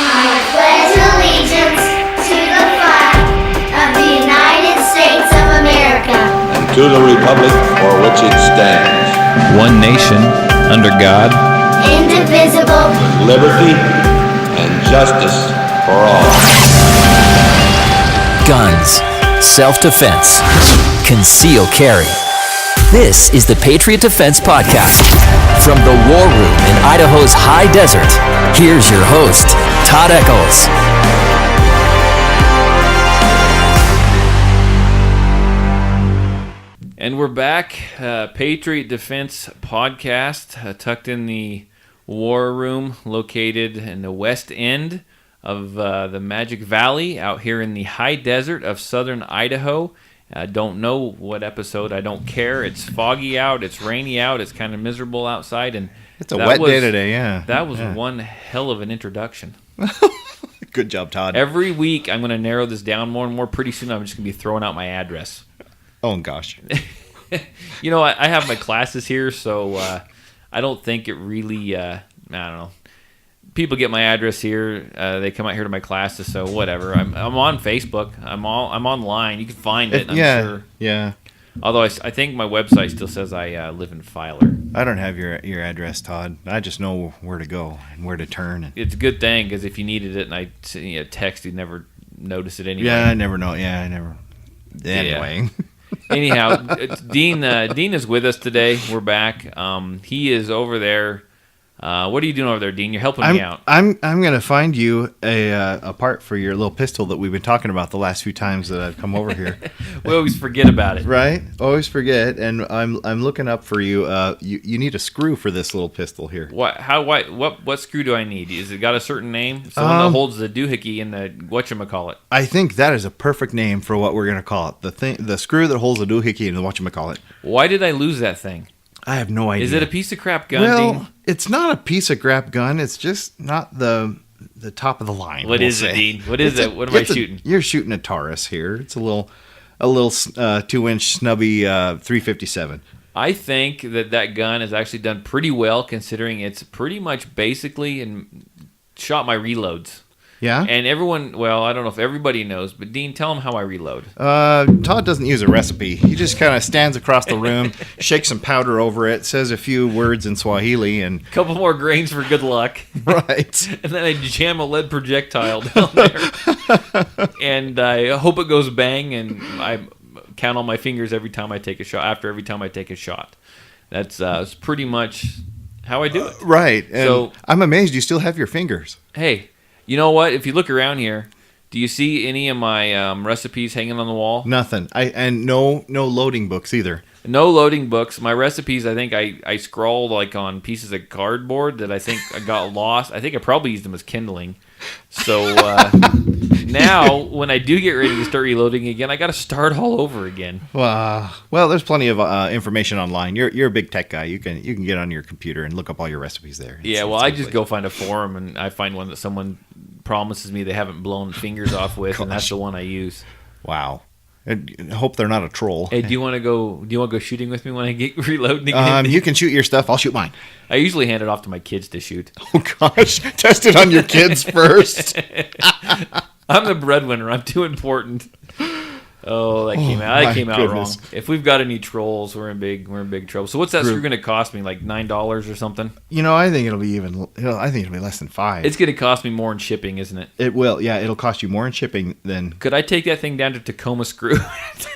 I pledge allegiance to the flag of the United States of America and to the republic for which it stands, one nation, under God, indivisible, with liberty and justice for all. Guns, self-defense, conceal carry. This is the Patriot Defense Podcast. From the War Room in Idaho's high desert, here's your host, Todd Echols. And we're back, Patriot Defense Podcast, tucked in the War Room, located in the west end of the Magic Valley, out here in the high desert of southern Idaho. I don't know what episode. I don't care. It's foggy out. It's rainy out. It's kind of miserable outside. And it's a wet day today, yeah. That was one hell of an introduction. Good job, Todd. Every week, I'm going to narrow this down more and more. Pretty soon, I'm just going to be throwing out my address. Oh, gosh. You know, I have my classes here, so I don't think it really, I don't know. People get my address here. They come out here to my classes, so whatever. I'm on Facebook. I'm online. You can find it. I'm sure. Yeah. Although I think my website still says I live in Filer. I don't have your address, Todd. I just know where to go and where to turn. It's a good thing, because if you needed it and I sent you a text, you'd never notice it anyway. Yeah, I never know. Yeah, I never. Anyway. Yeah. Anyhow, Dean is with us today. We're back. He is over there. What are you doing over there, Dean? You're helping me out. I'm going to find you a part for your little pistol that we've been talking about the last few times that I've come over here. We always forget about it. Right? Always forget. And I'm looking up for you. You need a screw for this little pistol here. What screw do I need? Is it got a certain name? It's the one that holds the doohickey and the whatchamacallit. I think that is a perfect name for what we're going to call it. The screw that holds the doohickey and the whatchamacallit. Why did I lose that thing? I have no idea. Is it a piece of crap gun, Well, Dean? it's not a piece of crap gun. It's just not the top of the line. What is it, Dean? What is it? What am I shooting? You're shooting a Taurus here. It's a little 2-inch snubby 357. I think that gun has actually done pretty well, considering it's pretty much basically shot my reloads. Yeah? And everyone, well, I don't know if everybody knows, but Dean, tell them how I reload. Todd doesn't use a recipe. He just kind of stands across the room, shakes some powder over it, says a few words in Swahili, and... A couple more grains for good luck. Right. And then I jam a lead projectile down there. And I hope it goes bang, and I count on my fingers every time I take a shot, every time I take a shot. That's pretty much how I do it. Right. And so I'm amazed you still have your fingers. Hey... You know what? If you look around here, do you see any of my recipes hanging on the wall? Nothing. And no loading books either. No loading books. My recipes, I think I scrawled like on pieces of cardboard that I think I got lost. I think I probably used them as kindling. So now, when I do get ready to start reloading again, I got to start all over again. Well, there's plenty of information online. You're a big tech guy. You can get on your computer and look up all your recipes there. I just go find a forum and I find one that someone promises me they haven't blown fingers off with, and that's the one I use. Wow. I hope they're not a troll. Hey, do you want to go shooting with me when I get reloading again? You can shoot your stuff. I'll shoot mine. I usually hand it off to my kids to shoot. Oh gosh, test it on your kids first. I'm the breadwinner. I'm too important. Oh, that came out wrong. If we've got any trolls, we're in big trouble. So what's that screw going to cost me? Like $9 or something? You know, I think it'll be less than $5. It's going to cost me more in shipping, isn't it? It will. Yeah, it'll cost you more in shipping than. Could I take that thing down to Tacoma Screw?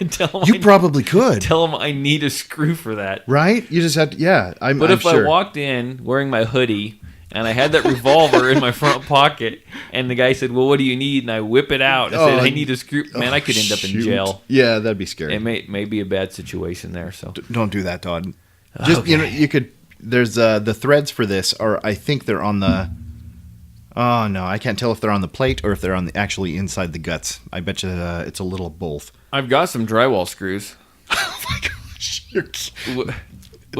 You probably could. Tell them I need a screw for that. Right? You just have to. Yeah, I'm sure. I walked in wearing my hoodie and I had that revolver in my front pocket, and the guy said, "Well, what do you need?" And I whip it out and said, "I need a screw." Man, I could end up in jail. Yeah, that'd be scary. It may be a bad situation there. So don't do that, Todd. Just okay. You could. There's the threads for this are, I think they're on the. Oh no, I can't tell if they're on the plate or if they're on actually inside the guts. I bet you it's a little of both. I've got some drywall screws. Oh my gosh!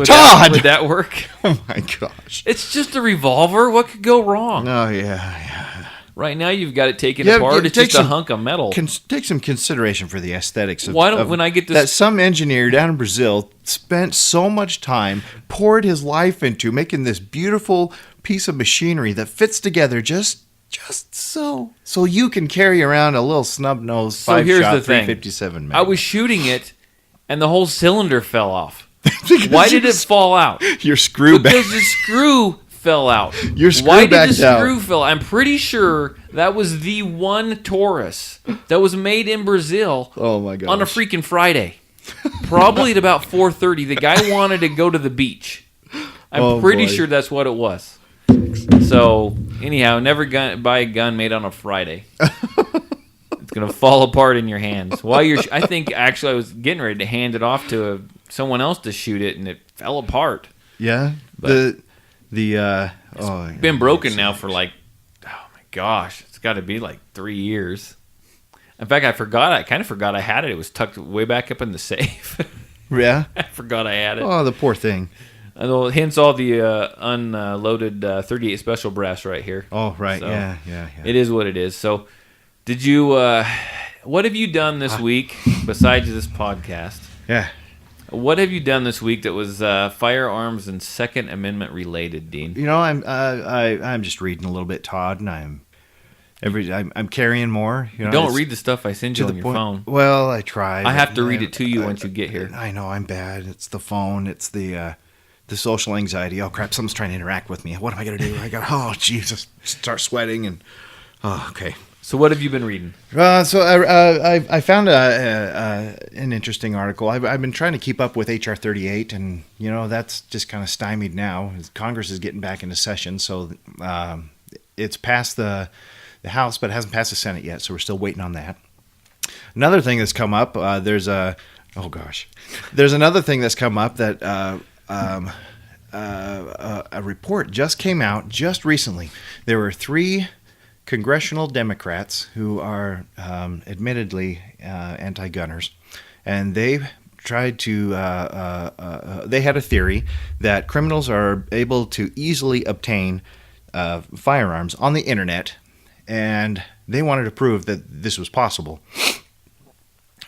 Todd! Would that work? Oh my gosh. It's just a revolver. What could go wrong? Oh, yeah. Right now you've got it taken apart. It's just a hunk of metal. Take some consideration for the aesthetics of, when I get this, that some engineer down in Brazil spent so much time, poured his life into making this beautiful piece of machinery that fits together just Just so you can carry around a little snub-nosed So here's the 5-shot thing. 357 I was shooting it, and the whole cylinder fell off. Why did it fall out? Your screw back. Because the screw fell out. Your screw Why did the backed out. screw fall? I'm pretty sure that was the one Taurus that was made in Brazil. Oh my gosh. On a freaking Friday, probably at about 4:30. The guy wanted to go to the beach. I'm pretty sure that's what it was. So anyhow, never buy a gun made on a Friday. It's gonna fall apart in your hands. I think actually I was getting ready to hand it off to someone else to shoot it, and it fell apart. Yeah. But It's been broken now for like, oh my gosh, it's got to be like 3 years. In fact, I kind of forgot I had it. It was tucked way back up in the safe. Yeah. I forgot I had it. Oh, the poor thing. Hence all the unloaded 38 special brass right here. Oh, right. So, Yeah. It is what it is. So, did you? What have you done this week besides this podcast? Yeah. What have you done this week that was firearms and Second Amendment related, Dean? You know, I'm just reading a little bit, Todd, and I'm carrying more. You know, Don't read the stuff I send you on your phone. Well, I try. I have to read it to you once you get here. I know I'm bad. It's the phone. It's the social anxiety. Oh crap! Someone's trying to interact with me. What am I gonna do? Oh Jesus! Start sweating and okay. So what have you been reading? So I found an interesting article. I've been trying to keep up with HR 38, and you know that's just kind of stymied now. Congress is getting back into session, so it's passed the House, but it hasn't passed the Senate yet. So we're still waiting on that. Another thing that's come up. There's another thing that's come up that a report just came out just recently. There were 3 congressional Democrats who are admittedly anti-gunners, and they tried to. They had a theory that criminals are able to easily obtain firearms on the internet, and they wanted to prove that this was possible.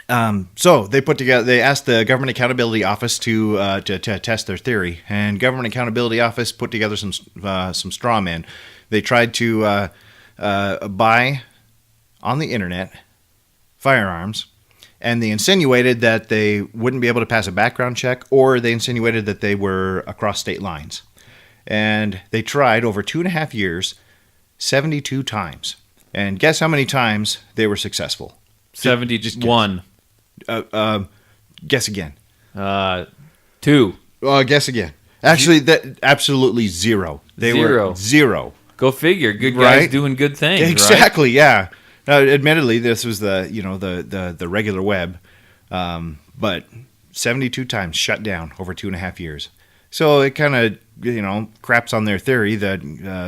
So they put together. They asked the Government Accountability Office to test their theory, and Government Accountability Office put together some straw men. They tried to buy on the internet firearms, and they insinuated that they wouldn't be able to pass a background check, or they insinuated that they were across state lines. And they tried over 2.5 years, 72 times. And guess how many times they were successful? 71. Guess again. 2. Guess again. Actually, that absolutely zero. They Zero. were zero. Go figure. Good guys Right? doing good things. Exactly. Yeah. Now, admittedly, this was the regular web, but 72 times shut down over 2.5 years. So it kind of craps on their theory that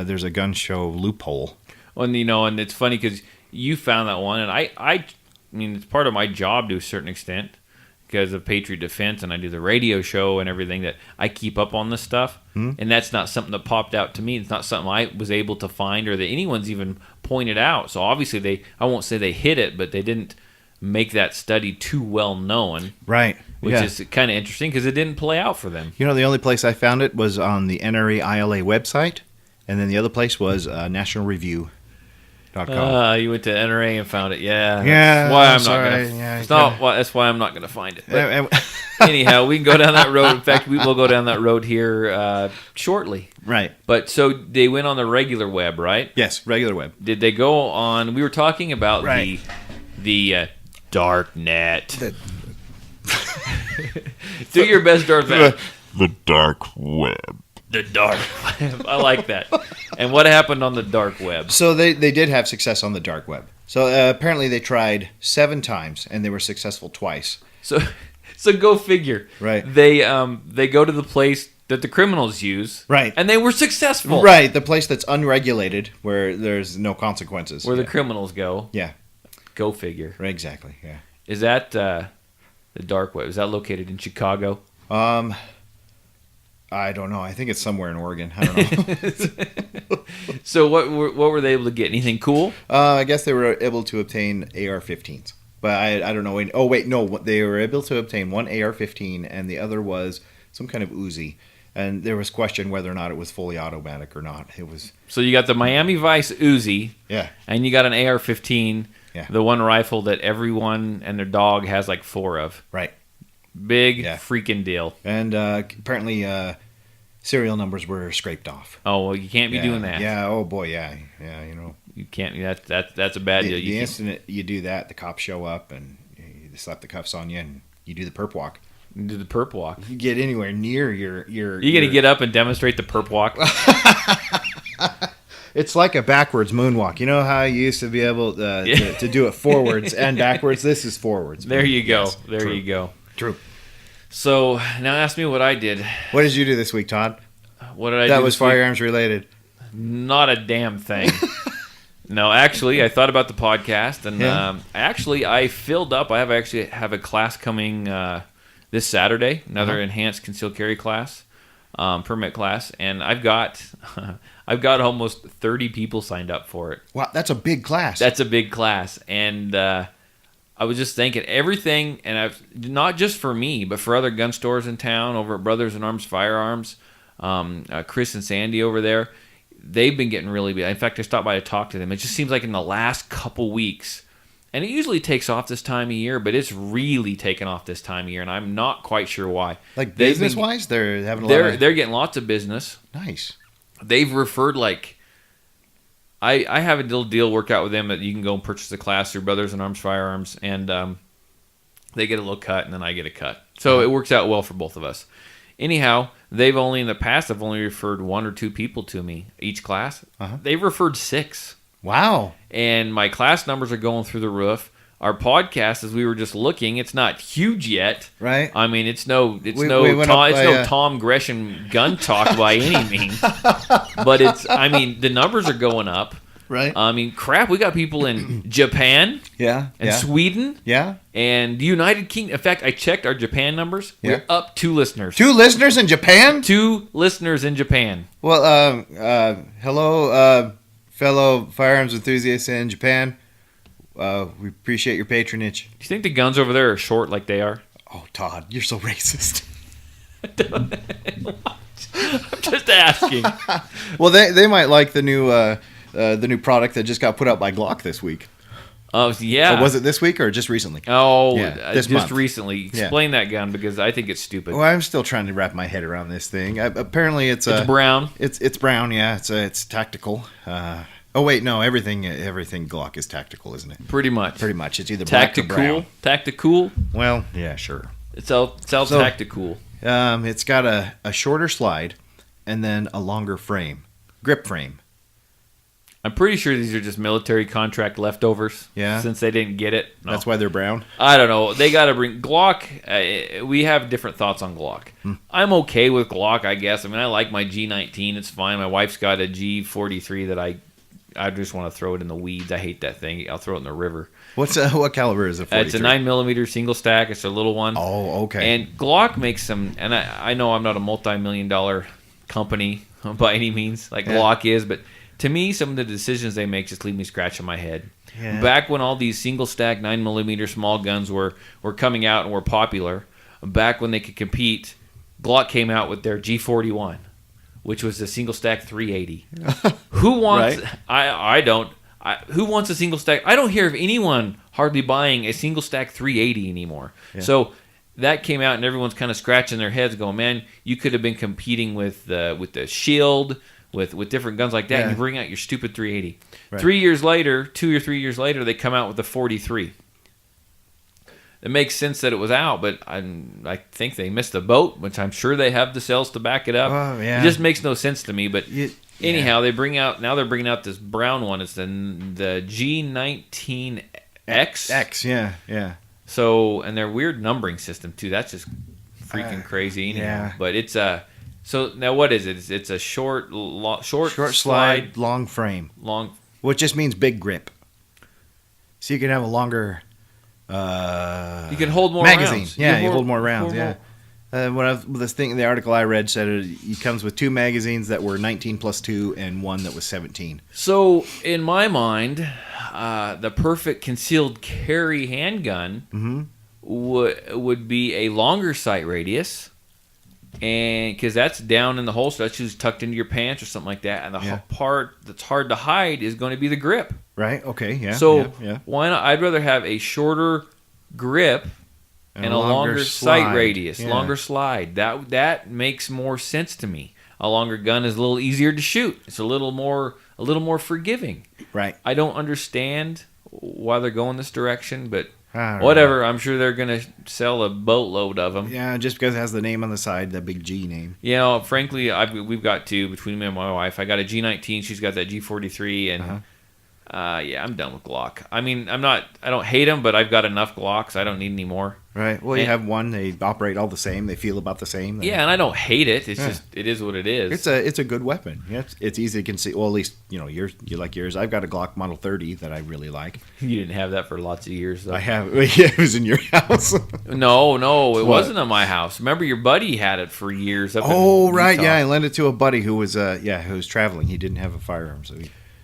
there's a gun show loophole. Well, and it's funny because you found that one, and I mean, it's part of my job to a certain extent because of Patriot Defense, and I do the radio show and everything that I keep up on this stuff. And that's not something that popped out to me. It's not something I was able to find or that anyone's even pointed out. So obviously I won't say they hit it, but they didn't make that study too well known. Right. Which is kind of interesting because it didn't play out for them. You know, the only place I found it was on the NRA ILA website, and then the other place was nationalreview.com. You went to NRA and found it. Yeah. Yeah. That's why I'm not gonna find it. But anyhow, we can go down that road. In fact, we will go down that road here shortly. Right. But so they went on the regular web, right? Yes, regular web. Did they go on? We were talking about Right. the dark net. Do your best, Darth Vader. The dark web. The dark web. I like that. And what happened on the dark web? So they did have success on the dark web. So apparently they tried 7 times, and they were successful twice. So go figure. Right. They go to the place that the criminals use. Right. And they were successful. Right, the place that's unregulated, where there's no consequences. Where the criminals go. Yeah. Go figure. Right, exactly, yeah. Is that the dark web? Is that located in Chicago? I don't know. I think it's somewhere in Oregon. I don't know. So what were they able to get? Anything cool? I guess they were able to obtain AR-15s. But I don't know. Oh, wait, no. They were able to obtain one AR-15, and the other was some kind of Uzi. And there was question whether or not it was fully automatic or not. It was. So you got the Miami Vice Uzi, Yeah. and you got an AR-15, Yeah. the one rifle that everyone and their dog has like 4 of. Right. Big Yeah. freaking deal. And apparently serial numbers were scraped off. Oh, well, you can't be doing that. Yeah. Oh boy. Yeah. Yeah. You can't. That's a bad deal. The You can't- instant you do that, the cops show up and they slap the cuffs on you, and you do the perp walk. do the perp walk. You get anywhere near your. You got to get up and demonstrate the perp walk. It's like a backwards moonwalk. You know how you used to be able to do it forwards and backwards? This is forwards. There you go. Yes, There true. you go. True. So now ask me what I did. What did you do this week, Todd? What did I do? That was this week? firearms related. Not a damn thing. No, actually, I thought about the podcast, and Yeah. I filled up. I have a class coming this Saturday, another enhanced concealed carry class, permit class, and I've got almost 30 people signed up for it. Wow, that's a big class. That's a big class, and I was just thinking everything, and I've not just for me, but for other gun stores in town over at Brothers in Arms Firearms, Chris and Sandy over there. They've been getting really big. In fact, I stopped by to talk to them. It just seems like in the last couple weeks, and it usually takes off this time of year, but it's really taken off this time of year, and I'm not quite sure why. like They've business been- wise, they're having a lot of They're getting lots of business. nice. They've referred I have a little deal worked out with them that you can go and purchase the class through Brothers in Arms Firearms, and they get a little cut, and then I get a cut. So it works out well for both of us. Anyhow, they've only in the past have only referred 1 or 2 people to me each class. They've referred 6, Wow. and my class numbers are going through the roof. Our podcast, as we were just looking, it's not huge yet. Right. I mean, it's no we went up by, Tom Gresham gun talk by any means, but the numbers are going up. Right. I mean, crap, we got people in Japan Yeah. and Sweden Yeah. and the United Kingdom. In fact, I checked our Japan numbers. Yeah. We're up 2 listeners. 2 listeners in Japan? 2 listeners in Japan. Well, hello, fellow firearms enthusiasts in Japan. We appreciate your patronage. Do you think the guns over there are short like they are? Oh, Todd, you're so racist. I'm just asking. Well, they might like the new product that just got put out by Glock this week. Oh, yeah. Was it this week or just recently? Oh, Yeah, this just month. recently. Explain that gun because I think it's stupid. Well, I'm still trying to wrap my head around this thing. Apparently, it's brown. It's brown. Yeah, it's tactical. Oh wait, no, everything Glock is tactical, isn't it? Pretty much. Pretty much. It's either black or brown. Tactical. Well, yeah, sure. It's all tactical. It's got a shorter slide and then a longer frame, grip frame. I'm pretty sure these are just military contract leftovers. Yeah. Since they didn't get it. No. That's why they're brown. I don't know. They got to bring Glock. We have different thoughts on Glock. I'm okay with Glock, I guess. I mean, I like my G19. It's fine. My wife's got a G43 that I just want to throw it in the weeds. I hate that thing. I'll throw it in the river. What caliber is it? It's a 9mm single stack. It's a little one. Oh, okay. And Glock makes some, and I know I'm not a multi-million-dollar company by any means, like Glock is, but to me, some of the decisions they make just leave me scratching my head. Yeah. Back when all these single stack 9mm small guns were coming out and were popular, back when they could compete, Glock came out with their G41, which was a single stack 380. Who wants? Right. I don't. Who wants a single stack? I don't hear of anyone hardly buying a single stack 380 anymore. Yeah. So that came out, and everyone's kind of scratching their heads, going, "Man, you could have been competing with the Shield, with different guns like that, Yeah. and you bring out your stupid 380." Right. 3 years later, 2 or 3 years later, they come out with the 43. It makes sense that it was out, but I think they missed the boat, which I'm sure they have the sales to back it up. Oh, yeah. It just makes no sense to me. But anyhow, yeah. they're bringing out this brown one. It's the G19X. X, yeah. So, and their weird numbering system too. That's just freaking crazy. Anyhow. yeah. But it's so now what is it? It's a short Slide, long frame, long. which just means big grip. So you can have a longer. You can hold more magazine. rounds. Yeah, you hold more rounds. Yeah. The article I read said it comes with 2 magazines that were 19 plus 2 and one that was 17. So in my mind, the perfect concealed carry handgun would be a longer sight radius, and because that's down in the holster, that's just tucked into your pants or something like that. And the Yeah. part that's hard to hide is going to be the grip. Right. Okay. Yeah. So yeah. why not? I'd rather have a shorter grip and a longer sight slide. radius, Yeah. longer slide. That makes more sense to me. A longer gun is a little easier to shoot. It's a little more forgiving. Right. I don't understand why they're going this direction, but I don't whatever. I'm sure they're going to sell a boatload of them. Yeah, just because it has the name on the side, the big G name. You know, frankly, we've got two between me and my wife. I got a G19. She's got that G43, and yeah, I'm done with Glock. I mean, I don't hate them, but I've got enough Glocks. I don't need any more. Right. Well, you And- have one. They operate all the same. They feel about the same. Yeah, and I don't hate it. It's Yeah. just it is what it is. It's a good weapon. Yeah, it's easy to conceive. Well, at least you like yours. I've got a Glock Model 30 that I really like. You didn't have that for lots of years, though. I have. Yeah, it was in your house. No, it What? wasn't at my house. Remember, your buddy had it for years. Up Oh, in right. Utah. Yeah, I lent it to a buddy who was who was traveling. He didn't have a firearm,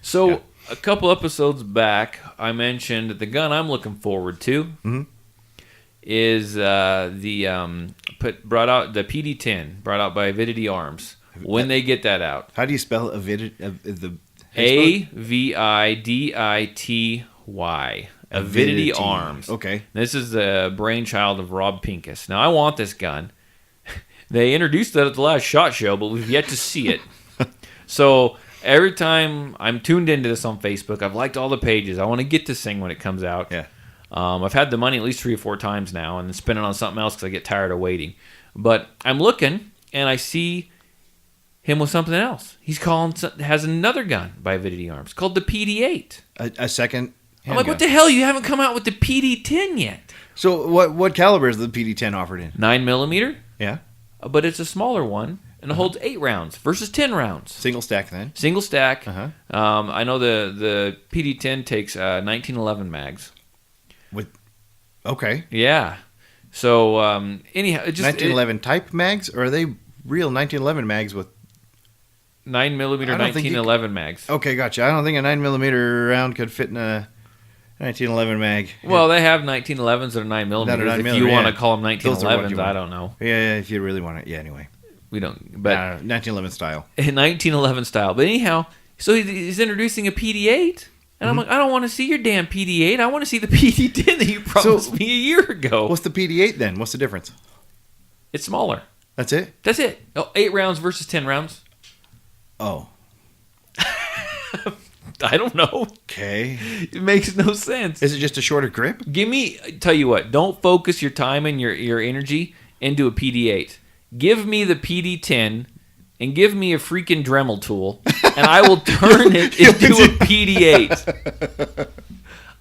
So Yeah. a couple episodes back, I mentioned the gun I'm looking forward to is brought out the PD10 brought out by Avidity Arms. When they get that out, How do you spell Avidity? The Avidity. Avidity Arms. Okay. This is the brainchild of Rob Pincus. Now I want this gun. They introduced it at the last SHOT Show, but we've yet to see it. So every time I'm tuned into this on Facebook, I've liked all the pages. I want to get this thing when it comes out. Yeah. I've had the money at least 3 or 4 times now and then spend it on something else because I get tired of waiting. But I'm looking, and I see him with something else. Has another gun by Avidity Arms called the PD8. A second. I'm like, what the hell? You haven't come out with the PD10 yet. So what caliber is the PD10 offered in? 9mm, Yeah. but it's a smaller one, and it holds 8 rounds versus 10 rounds. Single stack then. Single stack. Uh-huh. I know the PD10 takes 1911 mags. Okay. Yeah. So anyhow, it just 1911 type mags, or are they real 1911 mags with? 9mm I don't think you 1911 mags. Okay, gotcha. I don't think a 9mm round could fit in a 1911 mag. Well, they have 1911s that are 9mm. That are 9mm, if you want to yeah. call them Those are what 1911s, you I want. don't know. Yeah, if you really want it. Yeah, anyway. We don't. But 1911 style. in 1911 style. But anyhow, so he's introducing a PD8. And I'm like, I don't want to see your damn PD8. I want to see the PD10 that you promised me a year ago. What's the PD8 then? What's the difference? It's smaller. That's it? That's it. 8 rounds versus 10 rounds. Oh. I don't know. Okay. It makes no sense. Is it just a shorter grip? Tell you what, don't focus your time and your energy into a PD8. Give me the PD10 and give me a freaking Dremel tool, and I will turn it into a PD8.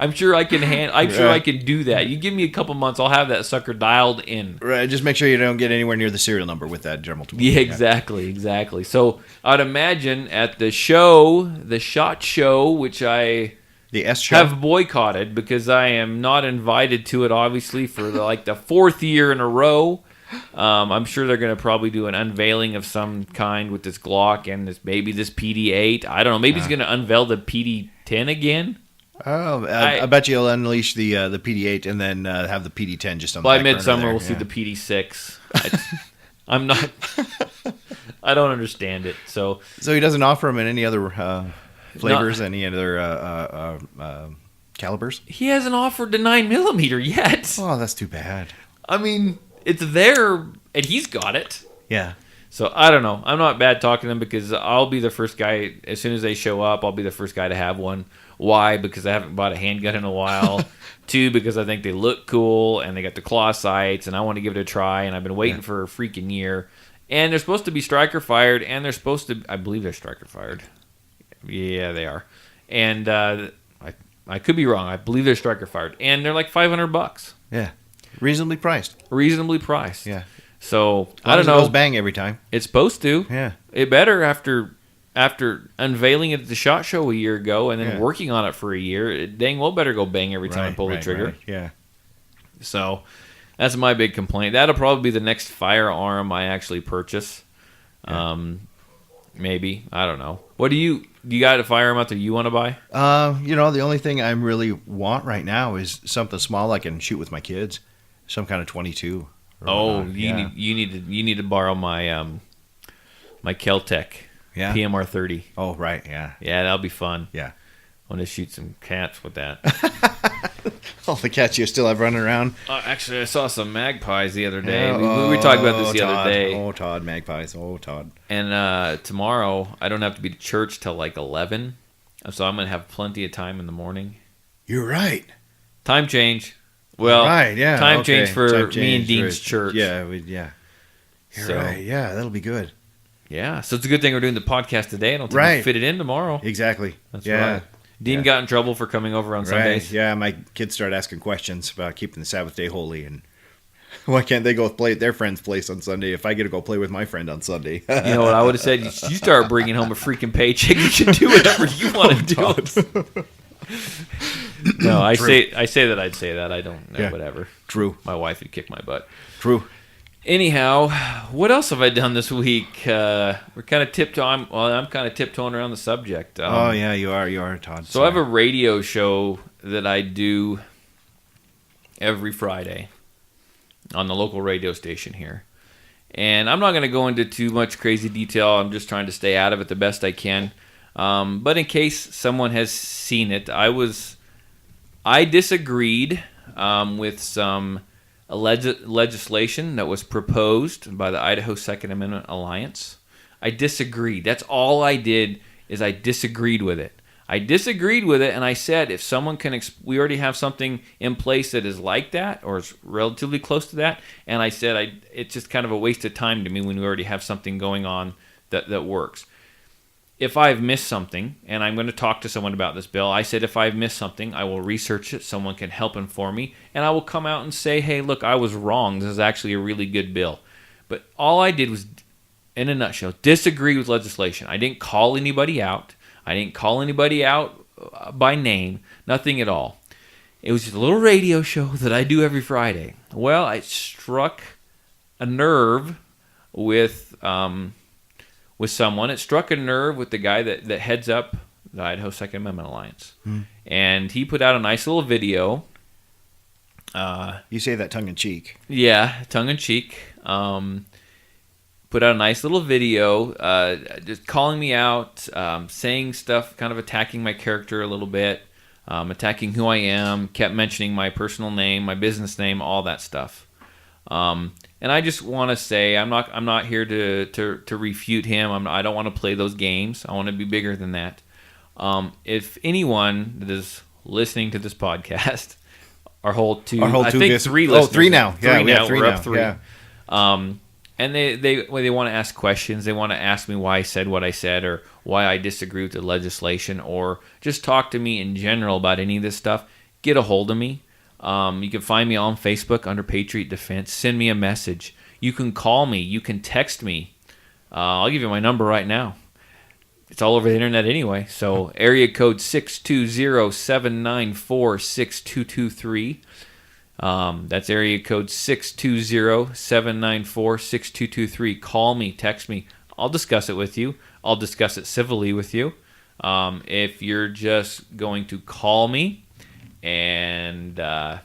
I'm sure I can I can do that. You give me a couple months, I'll have that sucker dialed in. Right. Just make sure you don't get anywhere near the serial number with that Dremel tool. Yeah, exactly. So I'd imagine at the show, the SHOT Show, which I The S show. have boycotted because I am not invited to it, obviously, for the 4th year in a row. I'm sure they're going to probably do an unveiling of some kind with this Glock and this PD8. I don't know. Maybe he's going to unveil the PD10 again. Oh, I bet you'll unleash the PD8 and then have the PD10 just on the By back burner midsummer, there. we'll see the PD6. I'm not. I don't understand it. So So he doesn't offer them in any other flavors, any other calibers? he hasn't offered the 9mm yet. Oh, that's too bad. I mean, it's there, and he's got it. Yeah. So I don't know. I'm not bad talking to them because I'll be the first guy. As soon as they show up, I'll be the first guy to have one. Why? Because I haven't bought a handgun in a while. 2, because I think they look cool and they got the claw sights, and I want to give it a try. And I've been waiting for a freaking year. And they're supposed to be striker fired, and they're supposed to. I believe they're striker fired. Yeah, they are. And I could be wrong. I believe they're striker fired, and they're like $500. Yeah. Reasonably priced. Reasonably priced. Yeah. So I I don't It know. goes bang every time. It's supposed to. Yeah. It better after unveiling it at the SHOT Show a year ago and then Yeah. working on it for a year. It dang well better go bang every time I pull the trigger. Right. Yeah. So that's my big complaint. That'll probably be the next firearm I actually purchase. Maybe. I don't know. What do you got a firearm out there you want to buy? The only thing I really want right now is something small I can shoot with my kids. Some kind of 22 Oh, whatnot. you need to borrow my my Keltec PMR 30. Oh, right. Yeah. Yeah, that'll be fun. Yeah. I want to shoot some cats with that. All the cats you still have running around. Actually, I saw some magpies the other day. We were talking about this the other day. Oh, Todd, magpies. Oh, Todd. And tomorrow, I don't have to be to church till like 11. So I'm going to have plenty of time in the morning. You're right. Time change. Well, right, yeah. time okay. change for Time me change and Dean's for- church. Yeah, yeah. You're So- right. Yeah, that'll be good. Yeah, so it's a good thing we're doing the podcast today. I don't think we Right. fit it in tomorrow. Exactly. That's yeah. right. Dean got in trouble for coming over on Right. Sundays. Yeah, my kids started asking questions about keeping the Sabbath day holy, and why can't they go play at their friend's place on Sunday if I get to go play with my friend on Sunday? You know what I would have said? You start bringing home a freaking paycheck. You can do whatever you want to do. No, I say that I'd say that. I don't know. Yeah. Whatever. True. My wife would kick my butt. True. Anyhow, what else have I done this week? We're kind of tiptoeing. Well, I'm kind of tiptoeing around the subject. Oh, yeah, you are, Todd. So I have a radio show that I do every Friday on the local radio station here. And I'm not going to go into too much crazy detail. I'm just trying to stay out of it the best I can. But in case someone has seen it, I disagreed with some legislation that was proposed by the Idaho Second Amendment Alliance. I disagreed. That's all I did, is I disagreed with it. I disagreed with it, and I said, if someone can, we already have something in place that is like that, or is relatively close to that, and I said, it's just kind of a waste of time to me when we already have something going on that works. If I've missed something, and I'm going to talk to someone about this bill, I said if I've missed something, I will research it, someone can help inform me, and I will come out and say, hey, look, I was wrong, this is actually a really good bill. But all I did was, in a nutshell, disagree with legislation. I didn't call anybody out. I didn't call anybody out by name, nothing at all. It was just a little radio show that I do every Friday. Well, I struck a nerve with someone. It struck a nerve with the guy that heads up the Idaho Second Amendment Alliance. And he put out a nice little video. You say that tongue-in-cheek. Yeah, tongue-in-cheek. Put out a nice little video just calling me out, saying stuff, kind of attacking my character a little bit, attacking who I am, kept mentioning my personal name, my business name, all that stuff. And I just want to say I'm not here to refute him. I don't want to play those games. I want to be bigger than that. If anyone that is listening to this podcast, I think three listeners. Oh, three now. Yeah, we have three we're now. up three. Yeah. And they want to ask questions. They want to ask me why I said what I said, or why I disagree with the legislation, or just talk to me in general about any of this stuff. Get a hold of me. You can find me on Facebook under Patriot Defense. Send me a message. You can call me. You can text me. I'll give you my number right now. It's all over the internet anyway. So area code 620-794-6223. That's area code 620-794-6223. Call me. Text me. I'll discuss it with you. I'll discuss it civilly with you. If you're just going to call me and or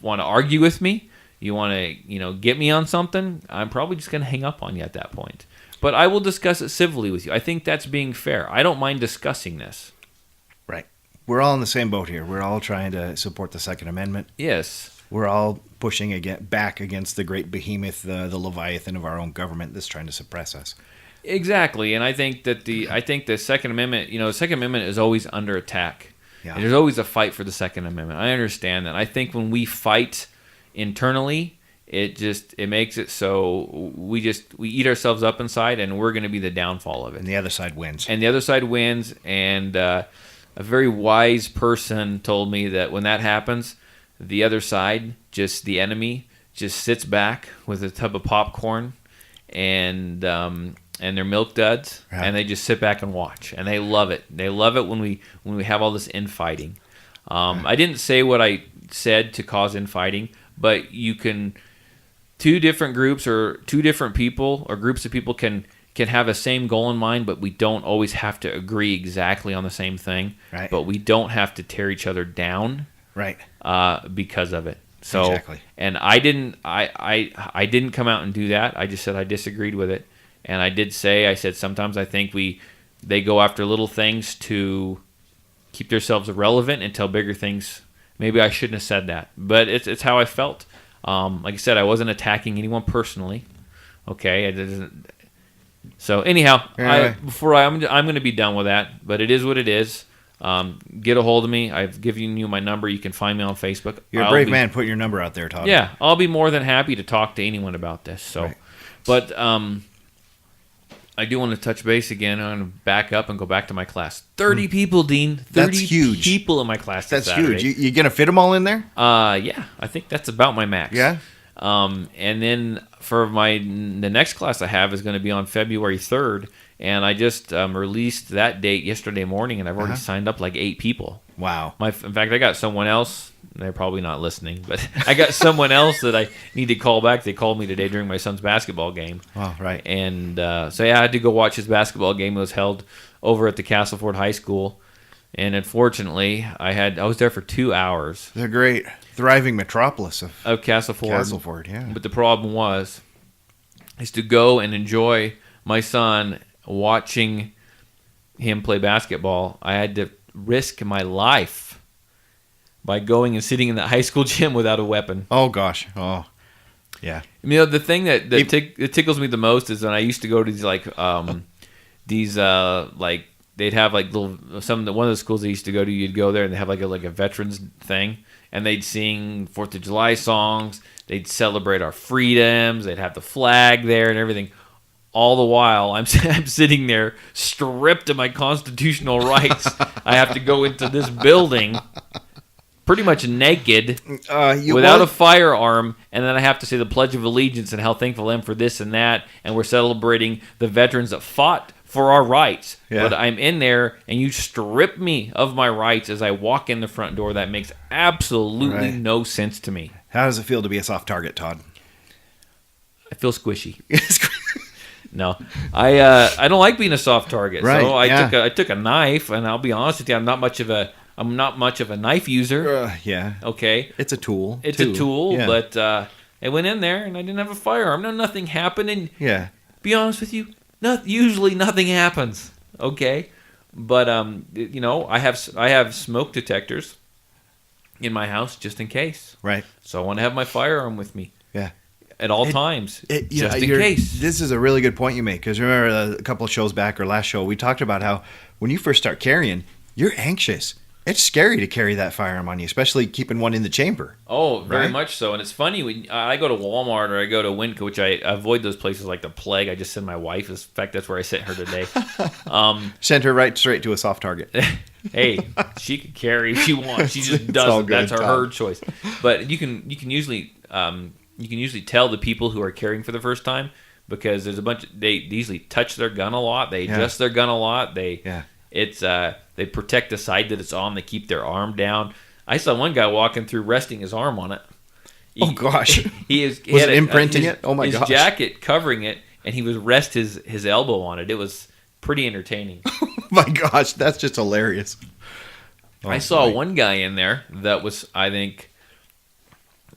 want to argue with me, you want to get me on something, I'm probably just going to hang up on you at that point. But I will discuss it civilly with you. I think that's being fair. I don't mind discussing this. Right. We're all in the same boat here. We're all trying to support the Second Amendment. Yes. We're all pushing back against the great behemoth, the Leviathan of our own government that's trying to suppress us. Exactly, and I think that the Second Amendment, the Second Amendment is always under attack. Yeah. And there's always a fight for the Second Amendment. I understand that. I think when we fight internally, it makes it so we eat ourselves up inside, and we're going to be the downfall of it. And the other side wins. And a very wise person told me that when that happens, the other side, just the enemy, just sits back with a tub of popcorn and their milk duds, right. And they just sit back and watch, and they love it. They love it when we have all this infighting. I didn't say what I said to cause infighting, but you can. Two different groups or two different people or groups of people can have the same goal in mind, but we don't always have to agree exactly on the same thing. Right. But we don't have to tear each other down. Right. Because of it. So, Exactly. and I didn't come out and do that. I just said I disagreed with it, and I said sometimes I think they go after little things to keep themselves relevant until bigger things. Maybe I shouldn't have said that, but it's how I felt. Like I said, I wasn't attacking anyone personally. Okay, it doesn't. So anyhow, Anyway. I'm going to be done with that. But it is what it is. Get a hold of me. I've given you my number. You can find me on Facebook. You're a brave man. Put your number out there, Todd. Yeah, I'll be more than happy to talk to anyone about this. So, Right. But I do want to touch base again. I'm going to back up and go back to my class. 30 people, Dean. 30 That's huge. people in my class. That's this Saturday. huge. You gonna fit them all in there? Yeah, I think that's about my max. Yeah. And then for the next class I have is going to be on February 3rd, and I just released that date yesterday morning, and I've already signed up like 8 people. Wow. In fact, I got someone else. They're probably not listening, but I got someone else that I need to call back. They called me today during my son's basketball game. Oh, right. And so yeah, I had to go watch his basketball game. It was held over at the Castleford High School, and unfortunately, I was there for 2 hours. They're great. Thriving metropolis of Castleford. Castleford, yeah. But the problem is to go and enjoy my son watching him play basketball. I had to risk my life by going and sitting in the high school gym without a weapon. Oh, gosh. Oh, yeah. You know, the thing that tickles me the most is when I used to go to these they'd have like one of the schools I used to go to. You'd go there and they have like a veterans thing, and they'd sing 4th of July songs. They'd celebrate our freedoms. They'd have the flag there and everything. All the while, I'm sitting there stripped of my constitutional rights. I have to go into this building pretty much naked without a firearm, and then I have to say the Pledge of Allegiance and how thankful I am for this and that, and we're celebrating the veterans that fought for our rights. Yeah. But I'm in there, and you strip me of my rights as I walk in the front door. That makes absolutely no sense to me. How does it feel to be a soft target, Todd? I feel squishy. No, I don't like being a soft target. Right, So yeah. I took a knife, and I'll be honest with you, I'm not much of a knife user. Yeah. Okay, It's a tool. it's too. a tool, Yeah. but I went in there and I didn't have a firearm. No, nothing happened. And Yeah. be honest with you, usually nothing happens. Okay, but I have smoke detectors in my house just in case. Right. So I want to have my firearm with me Yeah. at all times, just in you're- case. This is a really good point you make, because remember a couple of shows back or last show, we talked about how when you first start carrying, you're anxious. It's scary to carry that firearm on you, especially keeping one in the chamber. Oh, very Right? much so. And it's funny when I go to Walmart or I go to Winco, which I avoid those places like the plague. I just send my wife. In fact, that's where I sent her today. Send her right straight to a soft target. Hey, she can carry if she wants. She just It's all doesn't. good, That's her Tom. choice. But you can usually tell the people who are carrying for the first time, because there's a bunch. They usually touch their gun a lot. They adjust their gun a lot. They protect the side that it's on. They keep their arm down. I saw one guy walking through resting his arm on it. Oh, gosh. He Was it imprinting it? Oh, my his gosh. jacket covering it, and he was rest his elbow on it. It was pretty entertaining. Oh my gosh, that's just hilarious. Oh, I saw boy. one guy in there that was, I think,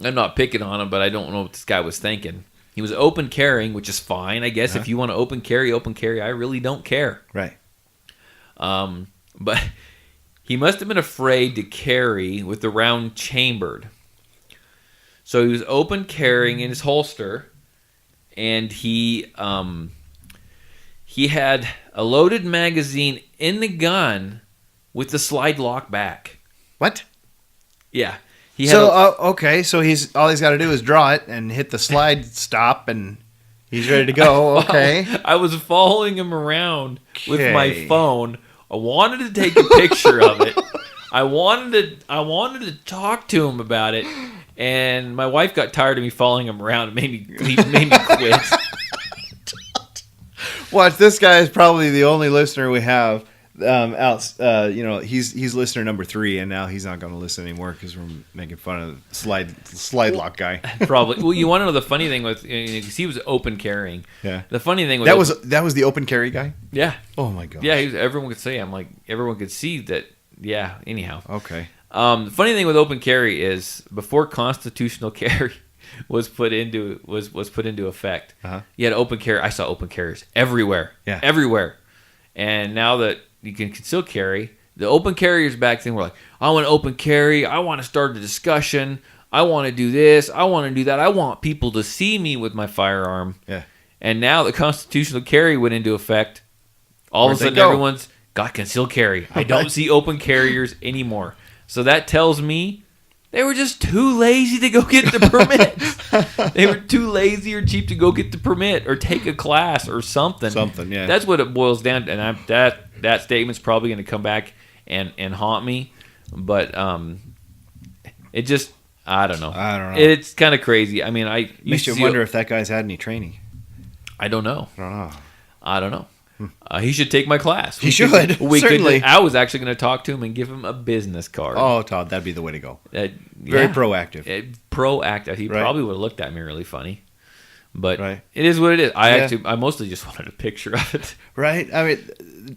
I'm not picking on him, but I don't know what this guy was thinking. He was open carrying, which is fine, I guess. If you want to open carry. I really don't care. Right. But he must have been afraid to carry with the round chambered. So he was open carrying in his holster, and he had a loaded magazine in the gun with the slide lock back. What? Yeah. He had So okay, so all he's got to do is draw it and hit the slide stop, and he's ready to go. Okay. I was following him around with my Okay. phone. I wanted to take a picture of it. I wanted to talk to him about it, and my wife got tired of me following him around and made me quit. Watch, this guy is probably the only listener we have. He's listener number 3, and now he's not going to listen anymore because we're making fun of the slide lock guy. Probably. Well, you want to know the funny thing with, because he was open carrying. Yeah. The funny thing That was the open carry guy. yeah. Oh my god. Yeah, everyone could say. I'm like, everyone could see that. Yeah. Anyhow. Okay. The funny thing with open carry is before constitutional carry was put into effect, you had open carry. I saw open carriers everywhere, everywhere. And now that you can conceal carry, the open carriers back then were like, I want to open carry. I want to start a discussion. I want to do this. I want to do that. I want people to see me with my firearm. Yeah. And now the constitutional carry went into effect. All of a sudden, everyone's got concealed carry. I don't see open carriers anymore. So that tells me they were just too lazy to go get the permit. They were too lazy or cheap to go get the permit or take a class or something. Something, yeah. That's what it boils down to. And that statement's probably going to come back and haunt me. But it just, I don't know. It's kind of crazy. I mean, makes you wonder if that guy's had any training. I don't know. He should take my class. He should. Certainly. I was actually going to talk to him and give him a business card. Oh, Todd, that'd be the way to go. Very proactive. Proactive. He probably would have looked at me really funny. But it is what it is. I mostly just wanted a picture of it. Right? I mean,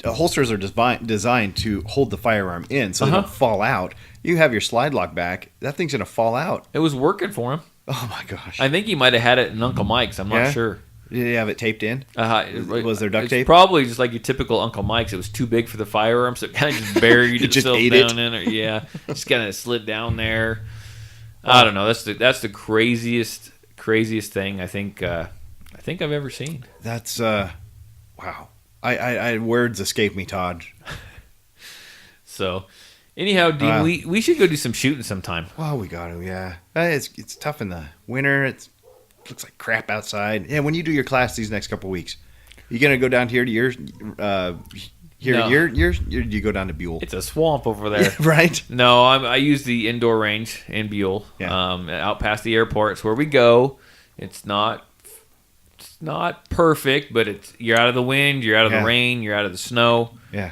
holsters are designed to hold the firearm in so they don't fall out. You have your slide lock back, that thing's going to fall out. It was working for him. Oh, my gosh. I think he might have had it in Uncle Mike's. I'm not sure. Did he have it taped in? Was there duct tape? Probably just like your typical Uncle Mike's. It was too big for the firearm, so it kind of just buried itself down in it. Yeah, just kind of slid down there. I don't know. That's the craziest thing I think I've ever seen. That's wow. I words escape me, Todd. So, anyhow, Dean, we should go do some shooting sometime. Well, we got to, yeah. It's tough in the winter. Looks like crap outside. Yeah, when you do your class these next couple of weeks, you gonna go down here to yours? Do you go down to Buell? It's a swamp over there, right? No, I use the indoor range in Buell, out past the airport. It's where we go. It's not perfect, but you're out of the wind, you're out of the rain, you're out of the snow. Yeah.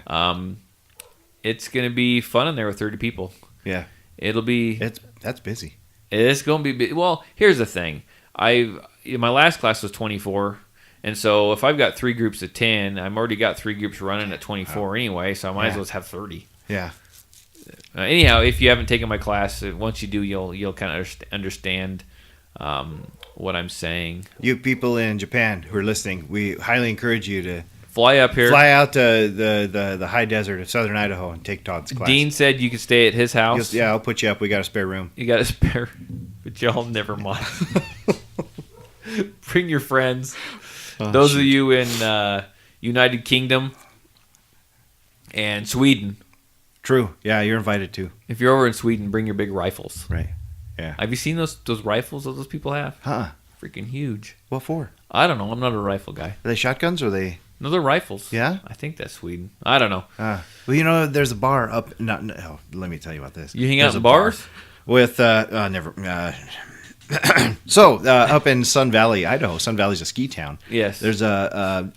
It's gonna be fun in there with 30 people. Yeah. That's busy. It's gonna be. Well, here's the thing. My last class was 24, and so if I've got 3 groups of 10, I've already got 3 groups running at 24 anyway, so I might as well have 30. Yeah. Anyhow, if you haven't taken my class, once you do, you'll kind of understand what I'm saying. You people in Japan who are listening, we highly encourage you to fly up here, fly out to the high desert of southern Idaho and take Todd's class. Dean said you could stay at his house. I'll put you up. We got a spare room. You got a spare, but y'all never mind. Bring your friends. Those of you in United Kingdom and Sweden. True. Yeah, you're invited too. If you're over in Sweden, bring your big rifles. Right. Yeah. Have you seen those rifles that those people have? Freaking huge. What for? I don't know. I'm not a rifle guy. Are they shotguns or are they? No, they're rifles. Yeah? I think that's Sweden. I don't know. Well, there's a bar up. Let me tell you about this. You hang out in bars? With never. So up in Sun Valley, Idaho. Sun Valley's a ski town. Yes. There's the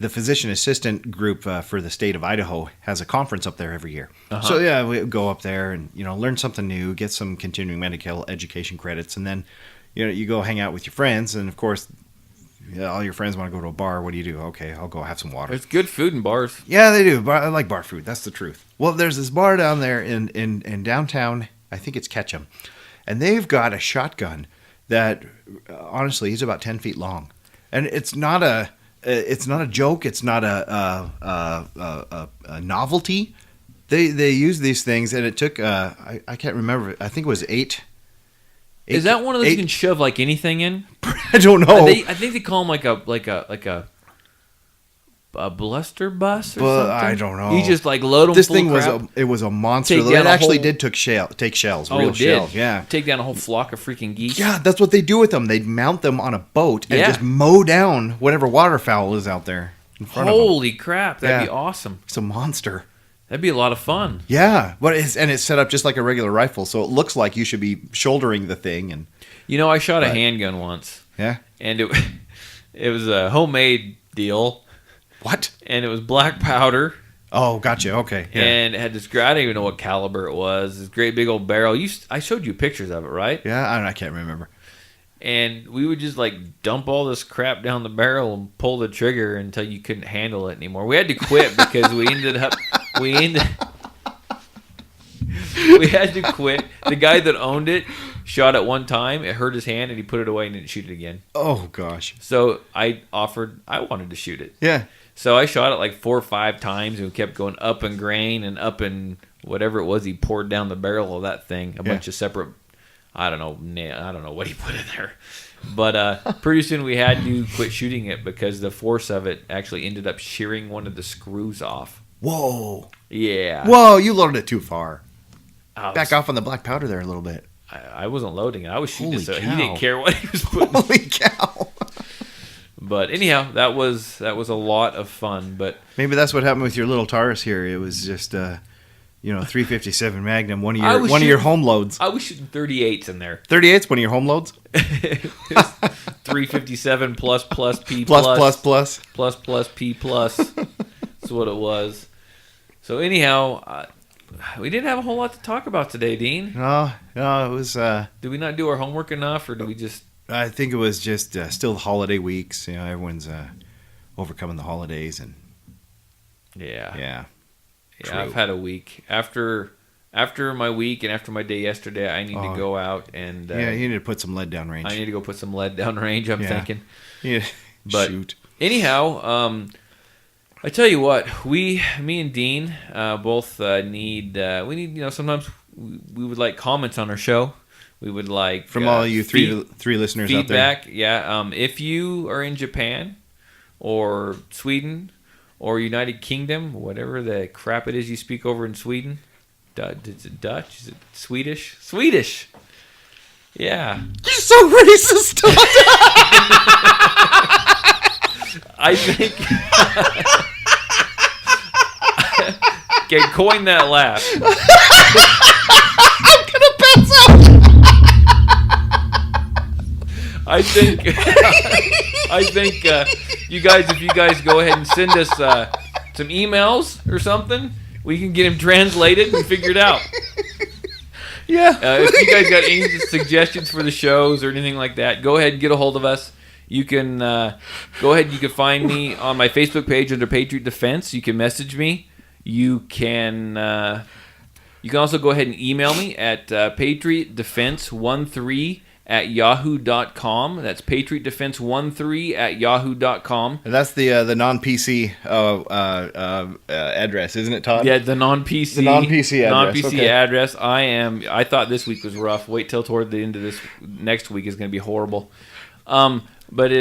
physician assistant group for the state of Idaho has a conference up there every year. So we go up there and learn something new, get some continuing medical education credits, and then you go hang out with your friends, and of course. All your friends want to go to a bar. What do you do? Okay, I'll go have some water. It's good food in bars. Yeah, they do. I like bar food. That's the truth. Well, there's this bar down there in downtown. I think it's Ketchum, and they've got a shotgun that honestly is about 10 feet long, and it's not a joke. It's not a novelty. They use these things, and it took I can't remember. I think it was 8. Is that one of those you can shove like anything in? I don't know. I think they call them like a bluster bus or something. I don't know. You just like load them. This full thing of crap. was a monster. It actually did take shells. Oh, real shells. Yeah. Take down a whole flock of freaking geese. Yeah, that's what they do with them. They mount them on a boat and just mow down whatever waterfowl is out there in front of them. Holy crap! That'd be awesome. It's a monster. That'd be a lot of fun. Yeah, but it's set up just like a regular rifle, so it looks like you should be shouldering the thing. And I shot a handgun once. Yeah, and it was a homemade deal. What? And it was black powder. Oh, gotcha. Okay. Yeah. And it had this. I don't even know what caliber it was. This great big old barrel. I showed you pictures of it, right? Yeah, I can't remember. And we would just like dump all this crap down the barrel and pull the trigger until you couldn't handle it anymore. We had to quit because we ended up we had to quit. The guy that owned it shot it one time. It hurt his hand, and he put it away and didn't shoot it again. Oh, gosh. So I wanted to shoot it. Yeah. So I shot it like 4 or 5 times, and we kept going up in grain and up in whatever it was he poured down the barrel of that thing. A bunch of separate, I don't know what he put in there. But pretty soon we had to quit shooting it because the force of it actually ended up shearing one of the screws off. Whoa. Yeah. Whoa, you loaded it too far. I Back off on the black powder there a little bit. I wasn't loading it. I was shooting Holy it, so cow. he didn't care what he was putting. Holy cow. But anyhow, that was a lot of fun. But Maybe that's what happened with your little Taurus here. It was just, 357 Magnum, one of your home loads. I was shooting 38s in there. 38's one of your home loads? 357 plus P Plus. plus P plus. That's what it was. So anyhow, we didn't have a whole lot to talk about today, Dean. No, it was... Did we not do our homework enough, or did we just... I think it was just still the holiday weeks. Everyone's overcoming the holidays. And Yeah, true. I've had a week. After my week and after my day yesterday, I need to go out and... you need to put some lead down range. I need to go put some lead down range, I'm thinking. Yeah, But shoot. anyhow, I tell you what, me and Dean both need sometimes we would like comments on our show. We would like from all you three listeners feedback. out there. Yeah, if you are in Japan or Sweden or United Kingdom, whatever the crap it is you speak over in Sweden, is it Dutch? Is it Swedish? Swedish. Yeah. You're so racist. I think. Okay, coin that laugh. I'm gonna pass out. I think you guys, if you guys go ahead and send us some emails or something, we can get them translated and figured out. Yeah. If you guys got any suggestions for the shows or anything like that, go ahead and get a hold of us. You can go ahead. You can find me on my Facebook page under Patriot Defense. You can message me. You can also go ahead and email me at patriotdefense13@yahoo.com. That's patriotdefense13@yahoo.com. And that's the non-PC address, isn't it, Todd? Yeah, the non-PC. The non-PC address. Non-PC Okay. address. I thought this week was rough. Wait till toward the end of this next week is going to be horrible. But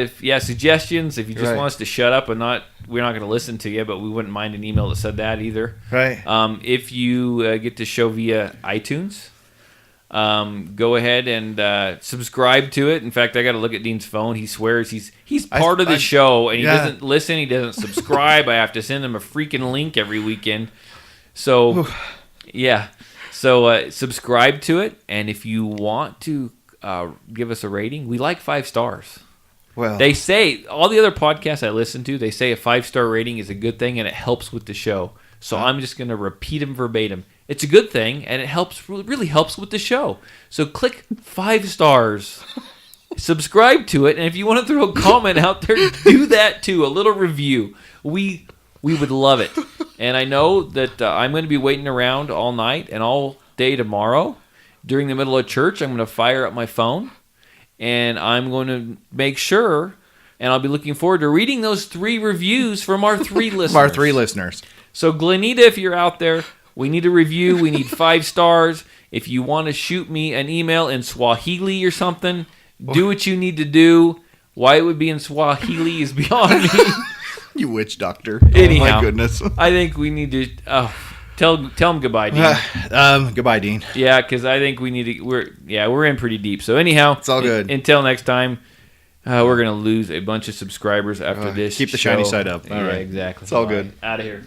suggestions. If you just want us to shut up and we're not going to listen to you, but we wouldn't mind an email that said that either. Right. If you get the show via iTunes, go ahead and subscribe to it. In fact, I got to look at Dean's phone. He swears he's part of the show, and he doesn't listen. He doesn't subscribe. I have to send him a freaking link every weekend. So, yeah. So subscribe to it, and if you want to give us a rating, we like 5 stars. Well, They say, all the other podcasts I listen to, they say a 5-star rating is a good thing and it helps with the show. So I'm just going to repeat them verbatim. It's a good thing and it really helps with the show. So click 5 stars, subscribe to it, and if you want to throw a comment out there, do that too. A little review. We would love it. And I know that I'm going to be waiting around all night and all day tomorrow. During the middle of church, I'm going to fire up my phone. And I'm going to make sure, and I'll be looking forward to reading those 3 reviews from our 3 listeners. our 3 listeners. So, Glenita, if you're out there, we need a review. We need 5 stars. If you want to shoot me an email in Swahili or something, do what you need to do. Why it would be in Swahili is beyond me. You witch doctor. Anyhow, Oh, my goodness. I think we need to... Tell them goodbye, Dean. Goodbye, Dean. Yeah, because I think we need to. We're in pretty deep. So anyhow, it's all good. Until next time, we're gonna lose a bunch of subscribers after this. Keep the shiny side up. All right, exactly. It's all good. Out of here.